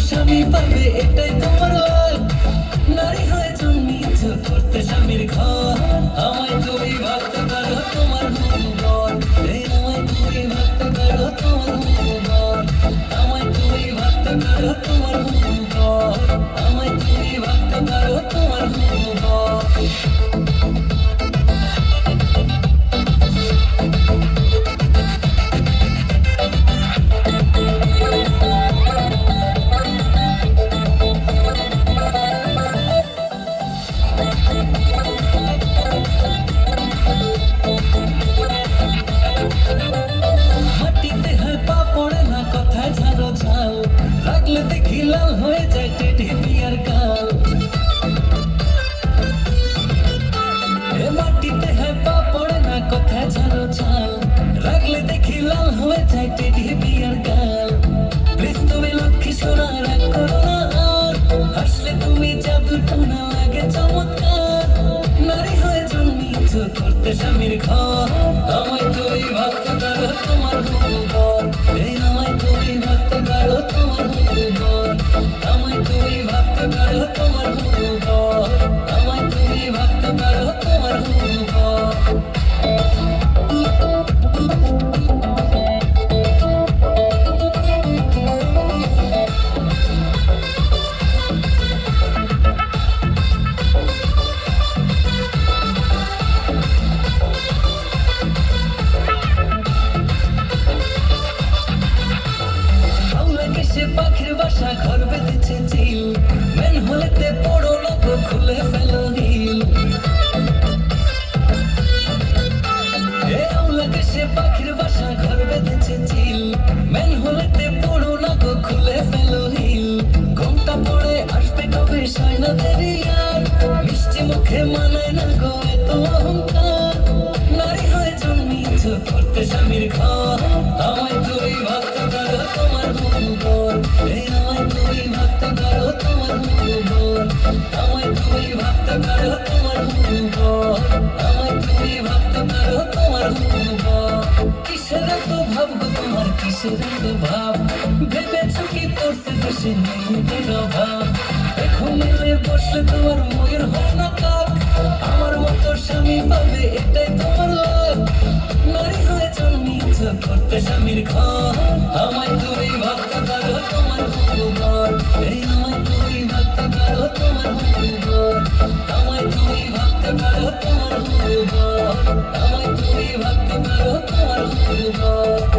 স্বামী পাবে এটাই তোমার লাগ। নারী হয়ে জন্মিয়েছ করতে স্বামীর ঘর, আমায় তুমি ভাবতে পারো তোমার ভুবন। আমায় তুমি ভাবতে পারো তোমার ভুবন, আমায় তুমি ভাবতে পারো তোমার ভুবন, আমায় তুমি ভাবতে পারো তোমার ভুবন। মাটিতে হয় পা পড়ে না, কথায় ঝাড়ো ঝাল, রাখলে দেখি লাল হয়ে যায় টেটে বিয়ার গাল। মাটিতে হয় পা পড়ে না, কথায় ঝাড়ো ঝাল, রাখলে দেখি লাল হয়ে যায় টেটে বিয়ার গাল। প্লিজ তুমি লক্ষ্মী সোনা রাগ করো না আর, হাসলে তুমি জাদু টোনা লাগে চমৎকার। নারী হয়ে জন্মিয়েছ করতে স্বামীর ঘর, আমায় তুমি ভাবতে পারো তোমার ভুবন। আমায় তুমি ভাবতে পারো তোমার ভুবন, আমায় তুমি ভাবতে পারো তোমার ভুবন, আমায় তুমি ভাবতে পারো তোমার ভুবন। সে পাখির বাসা ঘর বেঁধেছে চিল, মেন হলেতে পড়ো না গো খুলে ফেলো হিল। সে পাখির বাসা ঘর বেঁধেছে চিল, মেন হলেতে পড়ো না গো খুলে ফেলো হিল। ঘুমটা পড়ে আসবে কবে সাইনা দেরি আর, মিষ্টি মুখে মানায় না গো এত অহংকার। নারী হয়ে জন্মিয়েছ করতে স্বামীর ঘর, আমায় তুমি ভাবতে পারো তোমার ভুবন। আমায় তুমি ভাবতে পারো তোমার ভুবন, আমায় তুমি ভাবতে পারো তোমার ভুবন, আমায় তুমি ভাবতে পারো তোমার ভুবন। কিসের এত ভাব গো তোমার, কিসের এত ভাব, ভেবেছো কি পড়তে বসে মেয়েদের অভাব। এখন মেলে বসলে তোমার ময়ূর হয় না কাক, আমার মতো স্বামী পাবে এটাই তোমার লাগ। নারী হয়ে জন্মিয়েছ করতে স্বামীর ঘর, আমায় তুমি ভাবতে পারো তোমার ভুবন। আমায় তুমি ভাবতে পারো তোমার ভুবন, আমায় তুমি ভাবতে পারো তোমার ভুবন, আমায় তুমি ভাবতে পারো তোমার ভুবন।